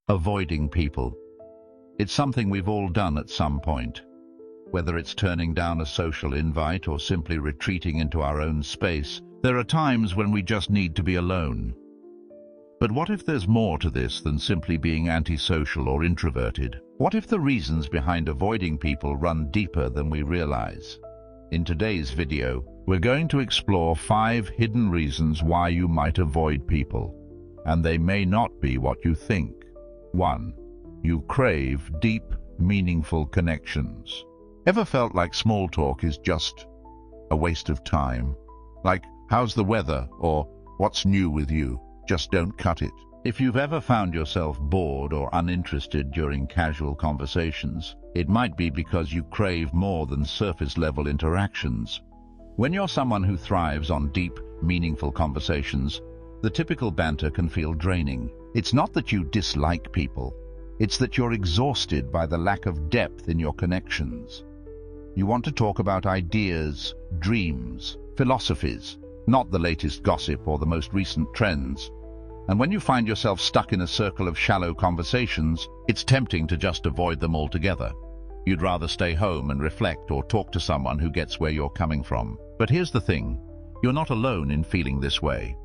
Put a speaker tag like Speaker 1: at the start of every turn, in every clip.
Speaker 1: Avoiding people. It's something we've all done at some point. Whether it's turning down a social invite or simply retreating into our own space, there are times when we just need to be alone. But what if there's more to this than simply being antisocial or introverted? What if the reasons behind avoiding people run deeper than we realize? In today's video, we're going to explore 5 hidden reasons why you might avoid people, and they may not be what you think. 1. You crave deep, meaningful connections. Ever felt like small talk is just a waste of time? Like, how's the weather? Or, what's new with you? Just don't cut it. If you've ever found yourself bored or uninterested during casual conversations, it might be because you crave more than surface-level interactions. When you're someone who thrives on deep, meaningful conversations, the typical banter can feel draining. It's not that you dislike people, it's that you're exhausted by the lack of depth in your connections. You want to talk about ideas, dreams, philosophies, not the latest gossip or the most recent trends. And when you find yourself stuck in a circle of shallow conversations, it's tempting to just avoid them altogether. You'd rather stay home and reflect or talk to someone who gets where you're coming from. But here's the thing, you're not alone in feeling this way.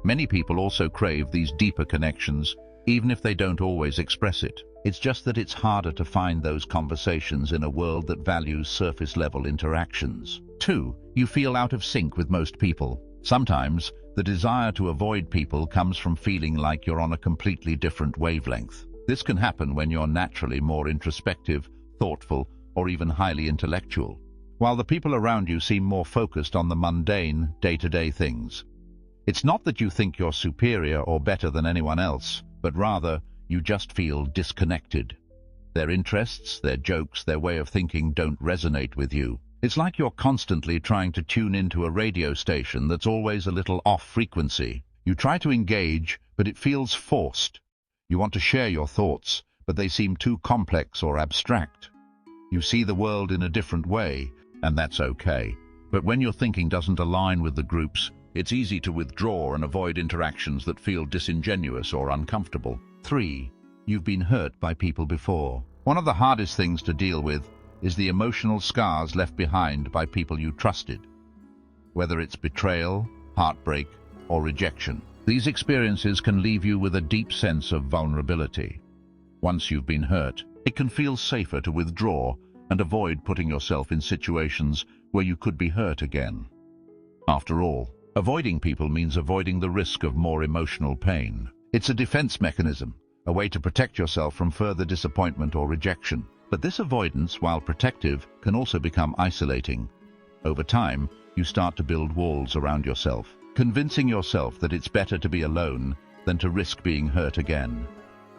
Speaker 1: Many people also crave these deeper connections, even if they don't always express it. It's just that it's harder to find those conversations in a world that values surface-level interactions. 2. You feel out of sync with most people. Sometimes, the desire to avoid people comes from feeling like you're on a completely different wavelength. This can happen when you're naturally more introspective, thoughtful, or even highly intellectual, while the people around you seem more focused on the mundane, day-to-day things. It's not that you think you're superior or better than anyone else, but rather, you just feel disconnected. Their interests, their jokes, their way of thinking don't resonate with you. It's like you're constantly trying to tune into a radio station that's always a little off frequency. You try to engage, but it feels forced. You want to share your thoughts, but they seem too complex or abstract. You see the world in a different way, and that's okay. But when your thinking doesn't align with the group's, it's easy to withdraw and avoid interactions that feel disingenuous or uncomfortable. 3. You've been hurt by people before. One of the hardest things to deal with is the emotional scars left behind by people you trusted. Whether it's betrayal, heartbreak, or rejection, these experiences can leave you with a deep sense of vulnerability. Once you've been hurt, it can feel safer to withdraw and avoid putting yourself in situations where you could be hurt again. After all, avoiding people means avoiding the risk of more emotional pain. It's a defense mechanism, a way to protect yourself from further disappointment or rejection. But this avoidance, while protective, can also become isolating. Over time, you start to build walls around yourself, convincing yourself that it's better to be alone than to risk being hurt again.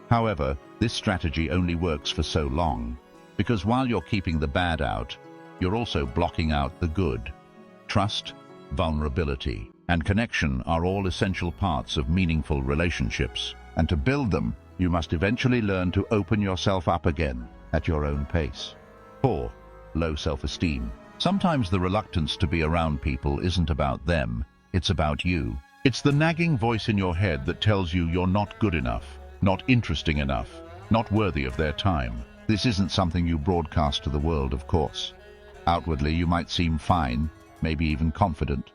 Speaker 1: However, this strategy only works for so long, because while you're keeping the bad out, you're also blocking out the good. Trust, vulnerability, and connection are all essential parts of meaningful relationships, and to build them, you must eventually learn to open yourself up again at your own pace. 4. Low self-esteem. Sometimes the reluctance to be around people isn't about them, it's about you. It's the nagging voice in your head that tells you you're not good enough, not interesting enough, not worthy of their time. This isn't something you broadcast to the world, of course. Outwardly, you might seem fine, maybe even confident,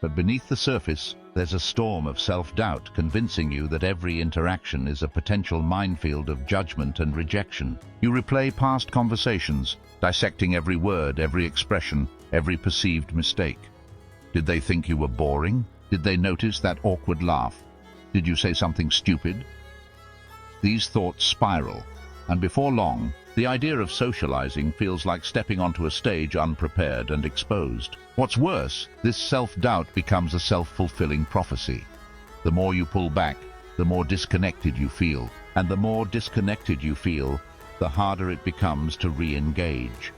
Speaker 1: but beneath the surface, there's a storm of self-doubt convincing you that every interaction is a potential minefield of judgment and rejection. You replay past conversations, dissecting every word, every expression, every perceived mistake. Did they think you were boring? Did they notice that awkward laugh? Did you say something stupid? These thoughts spiral, and before long, the idea of socializing feels like stepping onto a stage unprepared and exposed. What's worse, this self-doubt becomes a self-fulfilling prophecy. The more you pull back, the more disconnected you feel. And the more disconnected you feel, the harder it becomes to re-engage.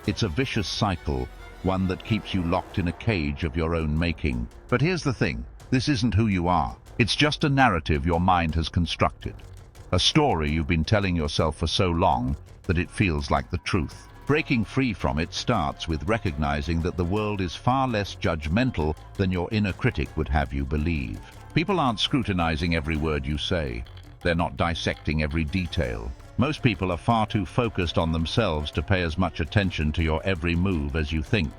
Speaker 1: It's a vicious cycle, one that keeps you locked in a cage of your own making. But here's the thing, this isn't who you are. It's just a narrative your mind has constructed. A story you've been telling yourself for so long that it feels like the truth. Breaking free from it starts with recognizing that the world is far less judgmental than your inner critic would have you believe. People aren't scrutinizing every word you say. They're not dissecting every detail. Most people are far too focused on themselves to pay as much attention to your every move as you think.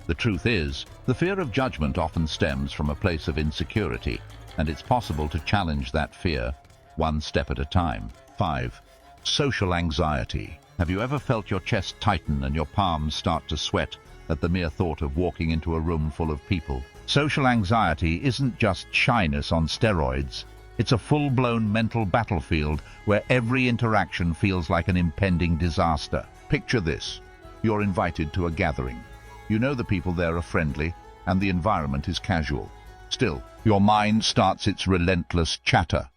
Speaker 1: The truth is, the fear of judgment often stems from a place of insecurity, and it's possible to challenge that fear one step at a time. 5. Social anxiety. Have you ever felt your chest tighten and your palms start to sweat at the mere thought of walking into a room full of people? Social anxiety isn't just shyness on steroids. It's a full-blown mental battlefield where every interaction feels like an impending disaster. Picture this. You're invited to a gathering. You know the people there are friendly, and the environment is casual. Still, your mind starts its relentless chatter.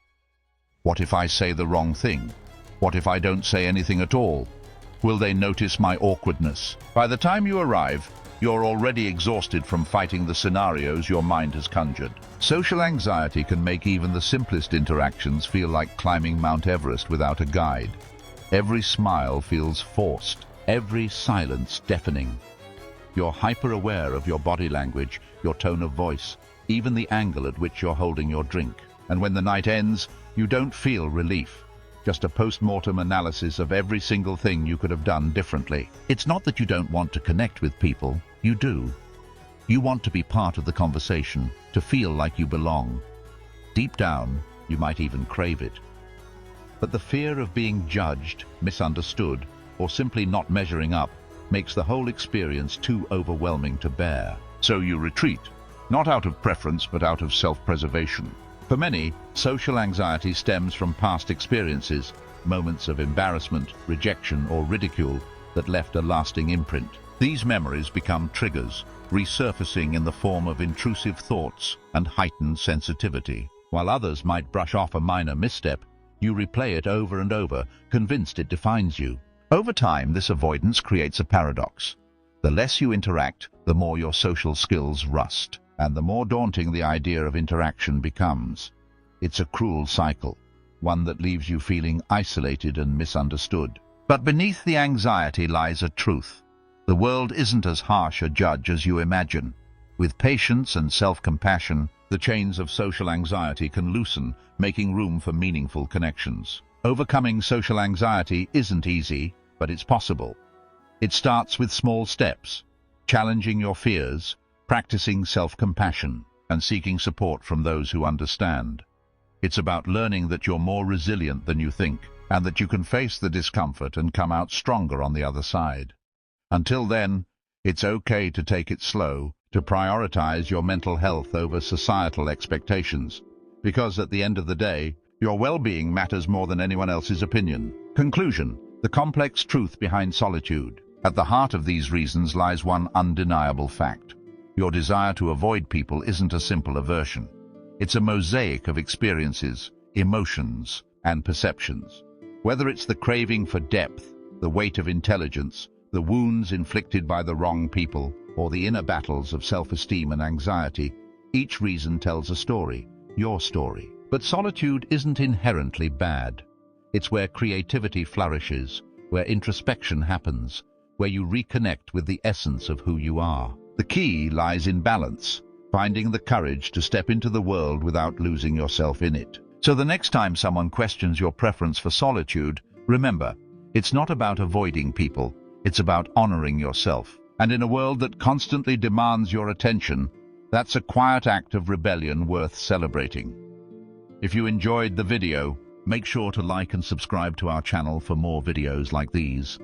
Speaker 1: What if I say the wrong thing? What if I don't say anything at all? Will they notice my awkwardness? By the time you arrive, you're already exhausted from fighting the scenarios your mind has conjured. Social anxiety can make even the simplest interactions feel like climbing Mount Everest without a guide. Every smile feels forced, every silence deafening. You're hyper-aware of your body language, your tone of voice, even the angle at which you're holding your drink. And when the night ends, you don't feel relief. Just a post-mortem analysis of every single thing you could have done differently. It's not that you don't want to connect with people. You do. You want to be part of the conversation, to feel like you belong. Deep down, you might even crave it. But the fear of being judged, misunderstood, or simply not measuring up makes the whole experience too overwhelming to bear. So you retreat, not out of preference but out of self-preservation. For many, social anxiety stems from past experiences, moments of embarrassment, rejection, or ridicule that left a lasting imprint. These memories become triggers, resurfacing in the form of intrusive thoughts and heightened sensitivity. While others might brush off a minor misstep, you replay it over and over, convinced it defines you. Over time, this avoidance creates a paradox. The less you interact, the more your social skills rust, and the more daunting the idea of interaction becomes. It's a cruel cycle, one that leaves you feeling isolated and misunderstood. But beneath the anxiety lies a truth. The world isn't as harsh a judge as you imagine. With patience and self-compassion, the chains of social anxiety can loosen, making room for meaningful connections. Overcoming social anxiety isn't easy, but it's possible. It starts with small steps, challenging your fears, practicing self-compassion, and seeking support from those who understand. It's about learning that you're more resilient than you think, and that you can face the discomfort and come out stronger on the other side. Until then, it's okay to take it slow, to prioritize your mental health over societal expectations, because at the end of the day, your well-being matters more than anyone else's opinion. Conclusion: the complex truth behind solitude. At the heart of these reasons lies one undeniable fact. Your desire to avoid people isn't a simple aversion. It's a mosaic of experiences, emotions, and perceptions. Whether it's the craving for depth, the weight of intelligence, the wounds inflicted by the wrong people, or the inner battles of self-esteem and anxiety, each reason tells a story, your story. But solitude isn't inherently bad. It's where creativity flourishes, where introspection happens, where you reconnect with the essence of who you are. The key lies in balance, finding the courage to step into the world without losing yourself in it. So the next time someone questions your preference for solitude, remember, it's not about avoiding people, it's about honoring yourself. And in a world that constantly demands your attention, that's a quiet act of rebellion worth celebrating. If you enjoyed the video, make sure to like and subscribe to our channel for more videos like these.